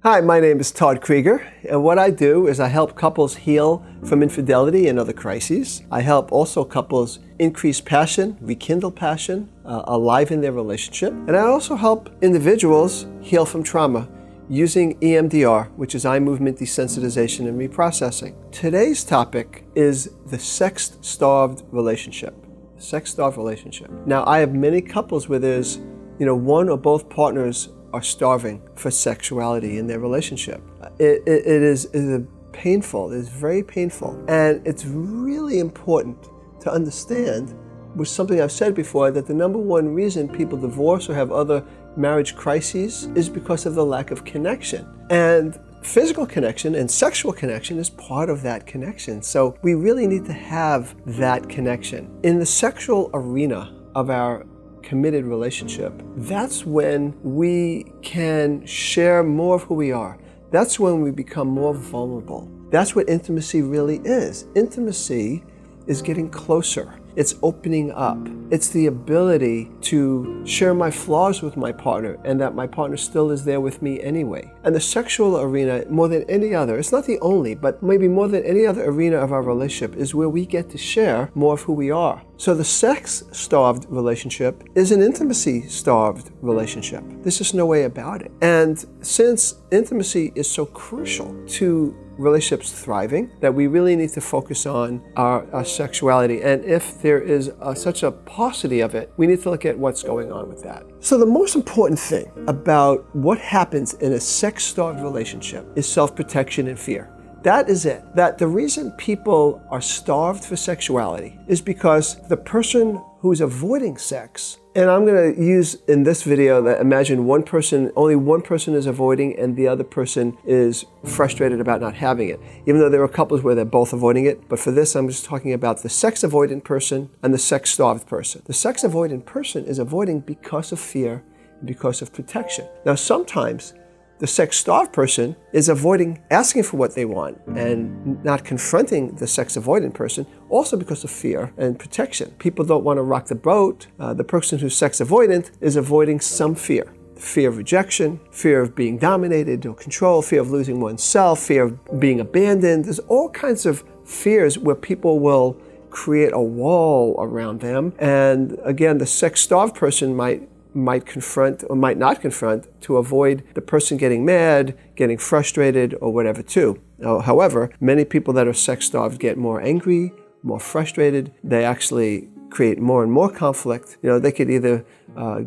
Hi, my name is Todd Creager, and what I do is I help couples heal from infidelity and other crises. I help also couples increase passion, rekindle passion, aliven their relationship. And I also help individuals heal from trauma using EMDR, which is eye movement desensitization and reprocessing. Today's topic is the sex-starved relationship. Sex-starved relationship. Now, I have many couples where there's, one or both partners are starving for sexuality in their relationship. It is painful. It is very painful. And it's really important to understand, which is something I've said before, that the number one reason people divorce or have other marriage crises is because of the lack of connection. And physical connection and sexual connection is part of that connection. So we really need to have that connection. In the sexual arena of our committed relationship, that's when we can share more of who we are. That's when we become more vulnerable. That's what intimacy really is. Intimacy is getting closer. It's opening up. It's the ability to share my flaws with my partner and that my partner still is there with me anyway. And the sexual arena, more than any other, it's not the only, but maybe more than any other arena of our relationship, is where we get to share more of who we are. So the sex-starved relationship is an intimacy-starved relationship. There's just no way about it. And since intimacy is so crucial to relationships thriving, that we really need to focus on our sexuality. And if there is such a paucity of it, we need to look at what's going on with that. So the most important thing about what happens in a sex-starved relationship is self-protection and fear. That is it. That the reason people are starved for sexuality is because the person who's avoiding sex, and I'm going to use in this video that imagine only one person is avoiding and the other person is frustrated about not having it. Even though there are couples where they're both avoiding it, but for this I'm just talking about the sex avoidant person and the sex starved person. The sex avoidant person is avoiding because of fear, because of protection. Now sometimes the sex-starved person is avoiding asking for what they want and not confronting the sex-avoidant person, also because of fear and protection. People don't want to rock the boat. The person who's sex-avoidant is avoiding some fear. Fear of rejection, fear of being dominated or controlled, fear of losing oneself, fear of being abandoned. There's all kinds of fears where people will create a wall around them. And again, the sex-starved person might confront or might not confront to avoid the person getting mad, getting frustrated, or whatever too. However, many people that are sex-starved get more angry, more frustrated. They actually create more and more conflict. They could either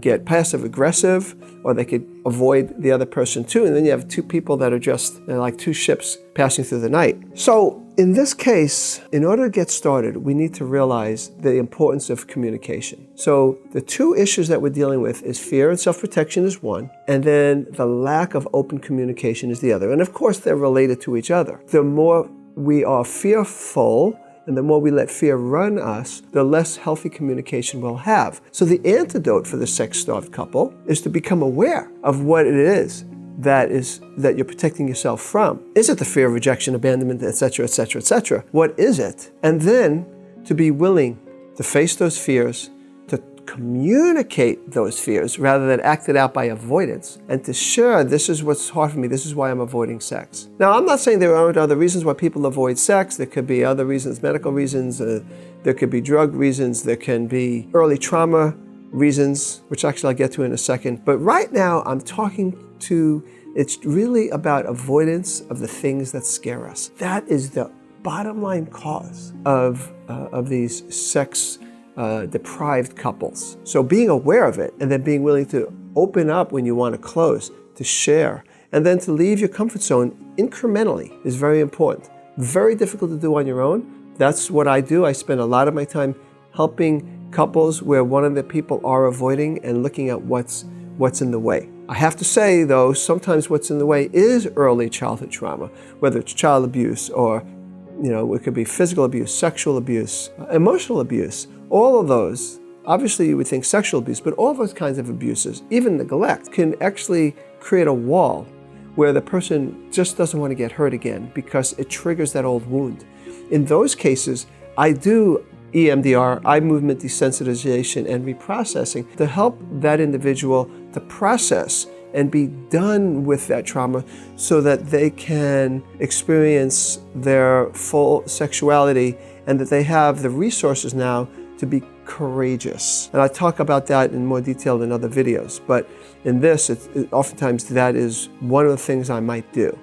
get passive-aggressive or they could avoid the other person too. And then you have two people that are just like two ships passing through the night. So in this case, in order to get started, we need to realize the importance of communication. So the two issues that we're dealing with is fear and self-protection is one, and then the lack of open communication is the other. And of course, they're related to each other. The more we are fearful, and the more we let fear run us, the less healthy communication we'll have. So the antidote for the sex-starved couple is to become aware of what it is that you're protecting yourself from. Is it the fear of rejection, abandonment, etc., etc., etc.? What is it? And then to be willing to face those fears, to communicate those fears rather than act it out by avoidance, and to share, this is what's hard for me, this is why I'm avoiding sex. Now, I'm not saying there aren't other reasons why people avoid sex. There could be other reasons, medical reasons, there could be drug reasons, there can be early trauma reasons, which actually I'll get to in a second. But right now, it's really about avoidance of the things that scare us. That is the bottom line cause of these sex deprived couples. So being aware of it and then being willing to open up when you want to close, to share, and then to leave your comfort zone incrementally is very important. Very difficult to do on your own. That's what I do. I spend a lot of my time helping couples where one of the people are avoiding and looking at what's in the way. I have to say, though, sometimes what's in the way is early childhood trauma, whether it's child abuse or, it could be physical abuse, sexual abuse, emotional abuse. All of those, obviously you would think sexual abuse, but all those kinds of abuses, even neglect, can actually create a wall where the person just doesn't want to get hurt again because it triggers that old wound. In those cases, I do EMDR, eye movement desensitization and reprocessing, to help that individual to process and be done with that trauma so that they can experience their full sexuality and that they have the resources now to be courageous. And I talk about that in more detail in other videos, but in this, oftentimes that is one of the things I might do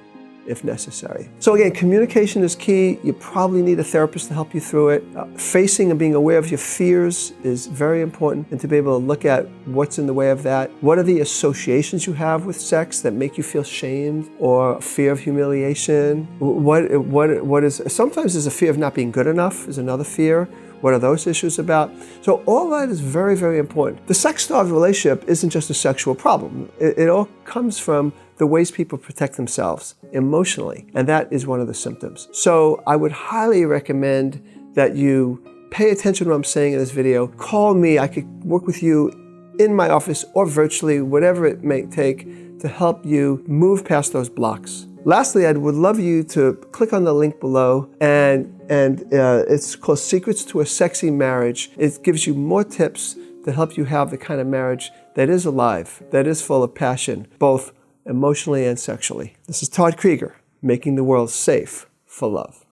if necessary. So again, communication is key. You probably need a therapist to help you through it. Facing and being aware of your fears is very important, and to be able to look at what's in the way of that. What are the associations you have with sex that make you feel shamed or fear of humiliation? What is, sometimes there's a fear of not being good enough is another fear. What are those issues about? So all that is very, very important. The sex-starved relationship isn't just a sexual problem. It all comes from the ways people protect themselves emotionally, and that is one of the symptoms. So I would highly recommend that you pay attention to what I'm saying in this video. Call me. I could work with you in my office or virtually, whatever it may take to help you move past those blocks. Lastly, I would love you to click on the link below, and it's called Secrets to a Sexy Marriage. It gives you more tips to help you have the kind of marriage that is alive, that is full of passion, both emotionally and sexually. This is Todd Creager, making the world safe for love.